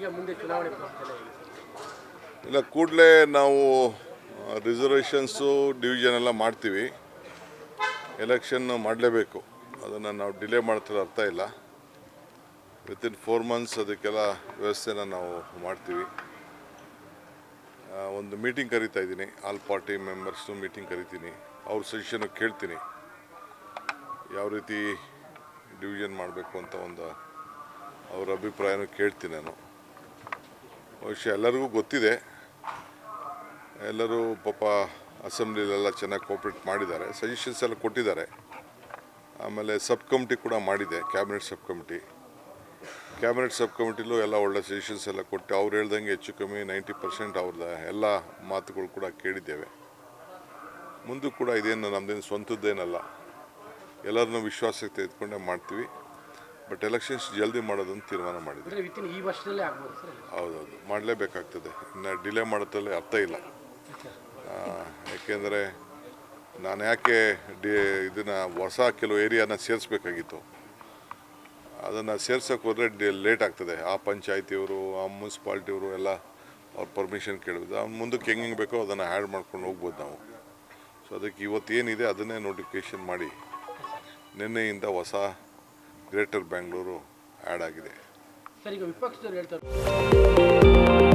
ಈಗ ಮುಂದೆ ಚುನಾವಣೆ ಪ್ರಕ್ರಿಯೆ ಹೇಗೆ? ಇಲ್ಲ, ಕೂಡಲೇ ನಾವು ರಿಸರ್ವೇಷನ್ಸು ಡಿವಿಷನ್ ಎಲ್ಲ ಮಾಡ್ತೀವಿ. ಎಲೆಕ್ಷನ್ ಮಾಡಲೇಬೇಕು, ಅದನ್ನು ನಾವು ಡಿಲೇ ಮಾಡ್ತಿರೋ ಅರ್ಥ ಇಲ್ಲ. ವಿತಿನ್ 4 months ಅದಕ್ಕೆಲ್ಲ ವ್ಯವಸ್ಥೆನ ನಾವು ಮಾಡ್ತೀವಿ. ಒಂದು ಮೀಟಿಂಗ್ ಕರಿತಾ ಇದ್ದೀನಿ, ಆಲ್ ಪಾರ್ಟಿ ಮೆಂಬರ್ಸ್ನು ಮೀಟಿಂಗ್ ಕರಿತೀನಿ. ಅವ್ರ ಸಜೆಷನ್ ಕೇಳ್ತೀನಿ, ಯಾವ ರೀತಿ ಡಿವಿಷನ್ ಮಾಡಬೇಕು ಅಂತ ಒಂದು ಅವ್ರ ಅಭಿಪ್ರಾಯನೂ ಕೇಳ್ತೀನಿ ನಾನು. ಬಹುಶಃ ಎಲ್ಲರಿಗೂ ಗೊತ್ತಿದೆ, ಎಲ್ಲರೂ ಪಾಪ ಅಸೆಂಬ್ಲಿಲೆಲ್ಲ ಚೆನ್ನಾಗಿ ಕೋಪ್ರೇಟ್ ಮಾಡಿದ್ದಾರೆ, ಸಜೆಷನ್ಸ್ ಎಲ್ಲ ಕೊಟ್ಟಿದ್ದಾರೆ. ಆಮೇಲೆ ಸಬ್ ಕಮಿಟಿ ಕೂಡ ಮಾಡಿದೆ, ಕ್ಯಾಬಿನೆಟ್ ಸಬ್ ಕಮಿಟಿಲೂ ಎಲ್ಲ ಒಳ್ಳೆ ಸಜೆಷನ್ಸ್ ಎಲ್ಲ ಕೊಟ್ಟು ಅವ್ರು ಹೇಳ್ದಂಗೆ ಹೆಚ್ಚು ಕಮ್ಮಿ 90% ಅವ್ರದ್ದು ಎಲ್ಲ ಮಾತುಗಳು ಕೂಡ ಕೇಳಿದ್ದೇವೆ. ಮುಂದೂ ಕೂಡ ಇದೇನು ನಮ್ಮದೇನು ಸ್ವಂತದ್ದೇನಲ್ಲ, ಎಲ್ಲರನ್ನೂ ವಿಶ್ವಾಸಕ್ಕೆ ತೆಗೆದುಕೊಂಡೇ ಮಾಡ್ತೀವಿ. ಬಟ್ ಎಲೆಕ್ಷನ್ಸ್ ಜಲ್ದಿ ಮಾಡೋದನ್ನು ತೀರ್ಮಾನ ಮಾಡಿದ್ವಿ. ಈ ವರ್ಷದಲ್ಲೇ ಆಗ್ಬೋದು ಸರ್? ಹೌದೌದು, ಮಾಡಲೇಬೇಕಾಗ್ತದೆ. ಇನ್ನು ಡಿಲೇ ಮಾಡೋದ್ರಲ್ಲಿ ಅರ್ಥ ಇಲ್ಲ. ಯಾಕೆಂದರೆ ನಾನು ಯಾಕೆ ಇದನ್ನು ಹೊಸ ಕೆಲವು ಏರಿಯಾನ ಸೇರಿಸ್ಬೇಕಾಗಿತ್ತು, ಅದನ್ನು ಸೇರ್ಸೋಕೆ ಹೋದರೆ ಲೇಟ್ ಆಗ್ತದೆ. ಆ ಪಂಚಾಯತಿಯವರು, ಆ ಮುನ್ಸಿಪಾಲ್ಟಿಯವರು ಎಲ್ಲ ಅವ್ರ ಪರ್ಮಿಷನ್ ಕೇಳಿದ್ರು. ಅವ್ನು ಮುಂದಕ್ಕೆ ಹೆಂಗೆ ಬೇಕೋ ಅದನ್ನು ಆ್ಯಡ್ ಮಾಡ್ಕೊಂಡು ಹೋಗ್ಬೋದು ನಾವು. ಸೊ ಅದಕ್ಕೆ ಇವತ್ತೇನಿದೆ ಅದನ್ನೇ ನೋಟಿಫಿಕೇಷನ್ ಮಾಡಿ ನಿನ್ನೆಯಿಂದ ಹೊಸ ಗ್ರೇಟರ್ ಬ್ಯಾಂಗ್ಳೂರು ಆ್ಯಡ್ ಆಗಿದೆ. ಸರ್, ಈಗ ವಿಪಕ್ಷದವ್ರು ಹೇಳ್ತಾರೆ